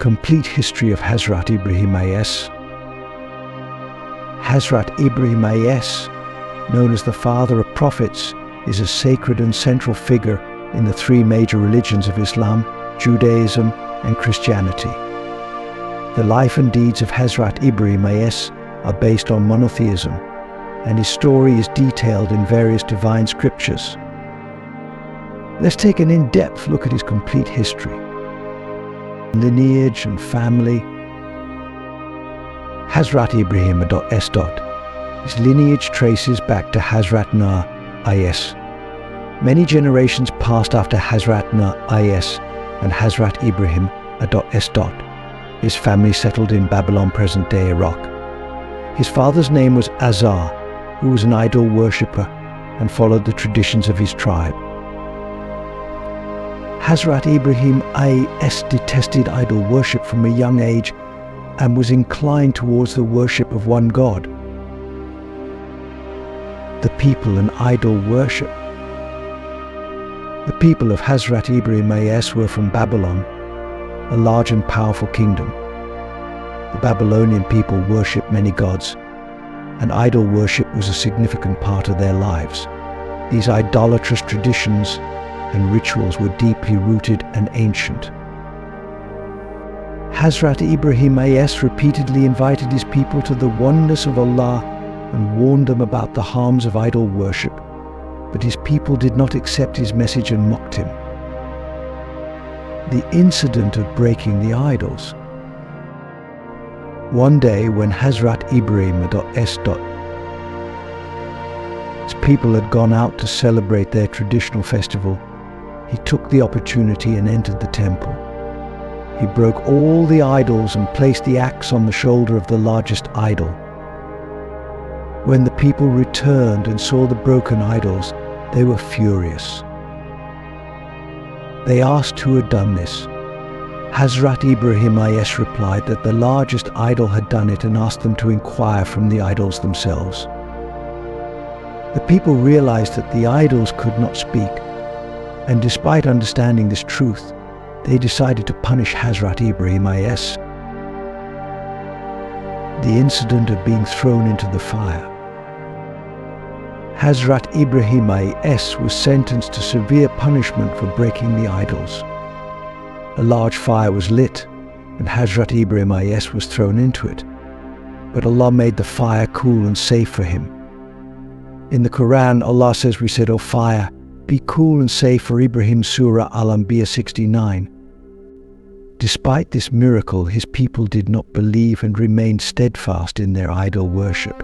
Complete history of Hazrat Ibrahim A.S. Hazrat Ibrahim A.S., known as the father of prophets, is a sacred and central figure in the three major religions of Islam, Judaism, and Christianity. The life and deeds of Hazrat Ibrahim A.S. are based on monotheism, and his story is detailed in various divine scriptures. Let's take an in-depth look at his complete history, lineage and family. Hazrat Ibrahim A.S. His lineage traces back to Hazrat Nuh A.S. Many generations passed after Hazrat Nuh A.S. and Hazrat Ibrahim A.S. His family settled in Babylon, present-day Iraq. His father's name was Azar, who was an idol worshipper and followed the traditions of his tribe. Hazrat Ibrahim A.S. detested idol worship from a young age and was inclined towards the worship of one God. The people and idol worship. The people of Hazrat Ibrahim A.S. were from Babylon, a large and powerful kingdom. The Babylonian people worshipped many gods, and idol worship was a significant part of their lives. These idolatrous traditions and rituals were deeply rooted and ancient. Hazrat Ibrahim A.S. repeatedly invited his people to the oneness of Allah and warned them about the harms of idol worship, but his people did not accept his message and mocked him. The incident of breaking the idols. One day when Hazrat Ibrahim A.S. his people had gone out to celebrate their traditional festival, he took the opportunity and entered the temple. He broke all the idols and placed the axe on the shoulder of the largest idol. When the people returned and saw the broken idols, they were furious. They asked who had done this. Hazrat Ibrahim A.S. replied that the largest idol had done it and asked them to inquire from the idols themselves. The people realized that the idols could not speak, and despite understanding this truth, they decided to punish Hazrat Ibrahim A.S. The incident of being thrown into the fire. Hazrat Ibrahim A.S. was sentenced to severe punishment for breaking the idols. A large fire was lit, and Hazrat Ibrahim A.S. was thrown into it, but Allah made the fire cool and safe for him. In the Quran, Allah says, "We said, O fire, be cool and safe for Ibrahim." Surah Al-Anbiya 69. Despite this miracle, his people did not believe and remained steadfast in their idol worship.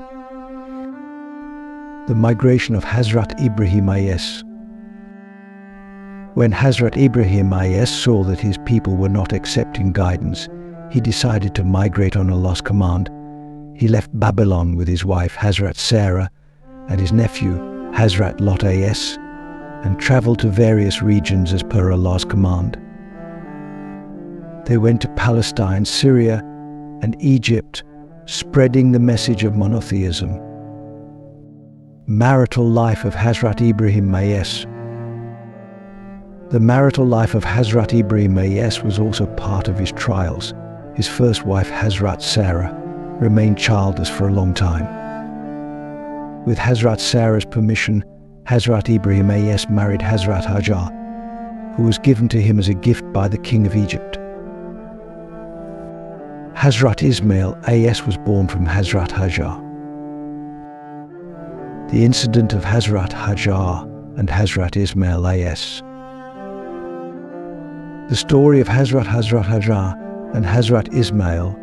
The migration of Hazrat Ibrahim A.S. When Hazrat Ibrahim A.S. saw that his people were not accepting guidance, he decided to migrate on Allah's command. He left Babylon with his wife Hazrat Sarah and his nephew Hazrat Lot A.S. and traveled to various regions as per Allah's command. They went to Palestine, Syria, and Egypt, spreading the message of monotheism. Marital life of Hazrat Ibrahim A.S. The marital life of Hazrat Ibrahim A.S. was also part of his trials. His first wife, Hazrat Sarah, remained childless for a long time. With Hazrat Sarah's permission, Hazrat Ibrahim A.S. married Hazrat Hajar, who was given to him as a gift by the king of Egypt. Hazrat Ismail A.S. was born from Hazrat Hajar. The incident of Hazrat Hajar and Hazrat Ismail A.S. The story of Hazrat Hajar and Hazrat Ismail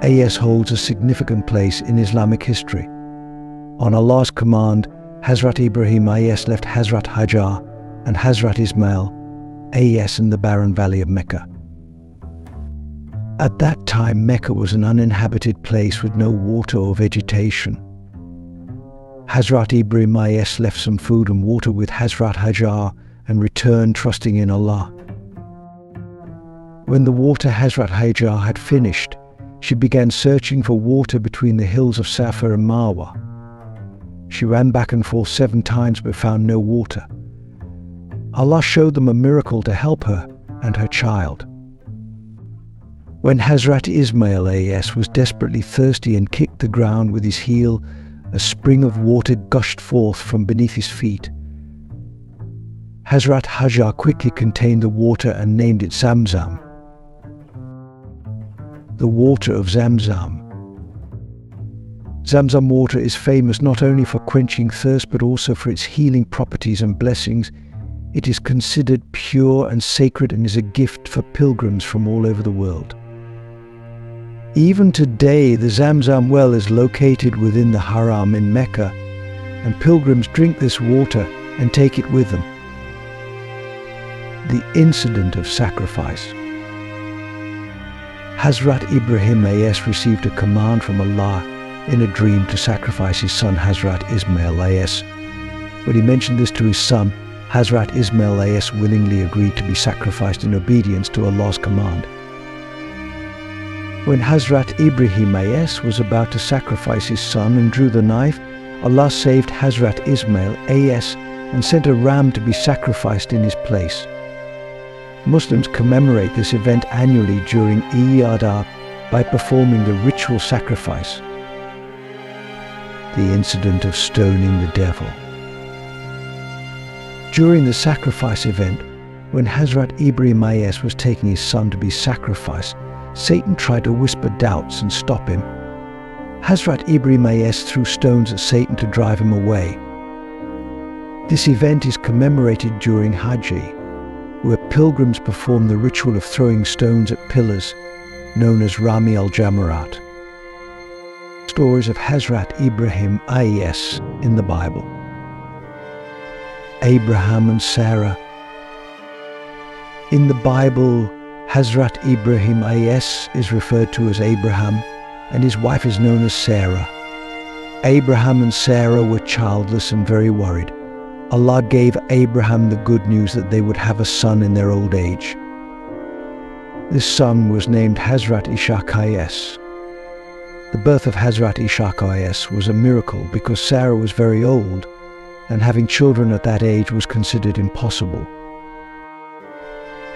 A.S. holds a significant place in Islamic history. On Allah's command, Hazrat Ibrahim A.S. left Hazrat Hajar and Hazrat Ismail A.S. in the barren valley of Mecca. At that time, Mecca was an uninhabited place with no water or vegetation. Hazrat Ibrahim A.S. left some food and water with Hazrat Hajar and returned trusting in Allah. When the water Hazrat Hajar had finished, she began searching for water between the hills of Safa and Marwa. She ran back and forth 7 times but found no water. Allah showed them a miracle to help her and her child. When Hazrat Ismail A.S. was desperately thirsty and kicked the ground with his heel, a spring of water gushed forth from beneath his feet. Hazrat Hajar quickly contained the water and named it Zamzam, the water of Zamzam. Zamzam water is famous not only for quenching thirst but also for its healing properties and blessings. It is considered pure and sacred and is a gift for pilgrims from all over the world. Even today, the Zamzam well is located within the Haram in Mecca, and pilgrims drink this water and take it with them. The incident of sacrifice. Hazrat Ibrahim A.S. received a command from Allah in a dream to sacrifice his son Hazrat Ismail A.S. When he mentioned this to his son, Hazrat Ismail A.S. willingly agreed to be sacrificed in obedience to Allah's command. When Hazrat Ibrahim A.S. was about to sacrifice his son and drew the knife, Allah saved Hazrat Ismail A.S. and sent a ram to be sacrificed in his place. Muslims commemorate this event annually during Eid al-Adha by performing the ritual sacrifice. The incident of stoning the devil. During the sacrifice event, when Hazrat Ibrahim A.S. was taking his son to be sacrificed, Satan tried to whisper doubts and stop him. Hazrat Ibrahim A.S. threw stones at Satan to drive him away. This event is commemorated during Hajj, where pilgrims perform the ritual of throwing stones at pillars, known as Rami al-Jamarat. Stories of Hazrat Ibrahim A.S. in the Bible. Abraham and Sarah. In the Bible, Hazrat Ibrahim A.S. is referred to as Abraham, and his wife is known as Sarah. Abraham and Sarah were childless and very worried. Allah gave Abraham the good news that they would have a son in their old age. This son was named Hazrat Ishaq A.S. The birth of Hazrat Ishaq A.S. was a miracle because Sarah was very old, and having children at that age was considered impossible.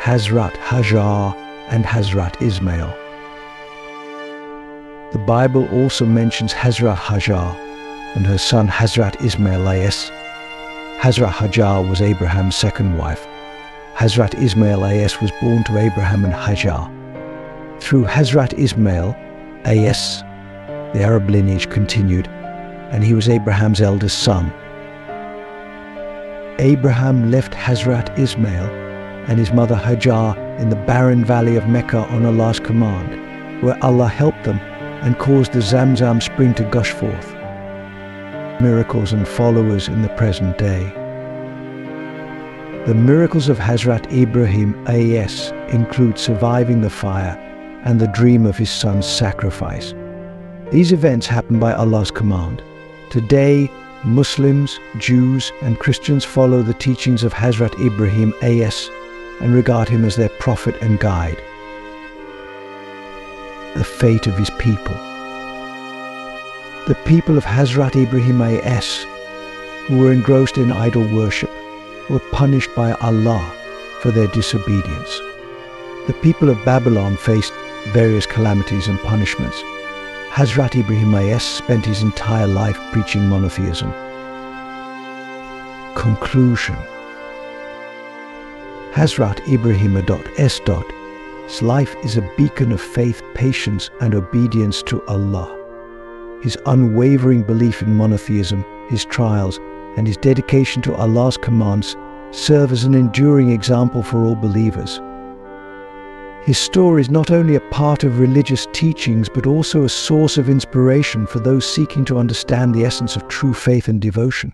Hazrat Hajar and Hazrat Ismail. The Bible also mentions Hazrat Hajar and her son Hazrat Ismail A.S. Hazrat Hajar was Abraham's second wife. Hazrat Ismail A.S. was born to Abraham and Hajar. Through Hazrat Ismail A.S., the Arab lineage continued, and he was Abraham's eldest son. Abraham left Hazrat Ismail and his mother Hajar in the barren valley of Mecca on Allah's command, where Allah helped them and caused the Zamzam spring to gush forth. Miracles and followers in the present day. The miracles of Hazrat Ibrahim A.S. include surviving the fire and the dream of his son's sacrifice. These events happened by Allah's command. Today, Muslims, Jews, and Christians follow the teachings of Hazrat Ibrahim A.S. and regard him as their prophet and guide. The fate of his people. The people of Hazrat Ibrahim A.S., who were engrossed in idol worship, were punished by Allah for their disobedience. The people of Babylon faced various calamities and punishments. Hazrat Ibrahim A.S. spent his entire life preaching monotheism. Conclusion. Hazrat Ibrahim A.S.'s life is a beacon of faith, patience, and obedience to Allah. His unwavering belief in monotheism, his trials, and his dedication to Allah's commands serve as an enduring example for all believers. His story is not only a part of religious teachings but also a source of inspiration for those seeking to understand the essence of true faith and devotion.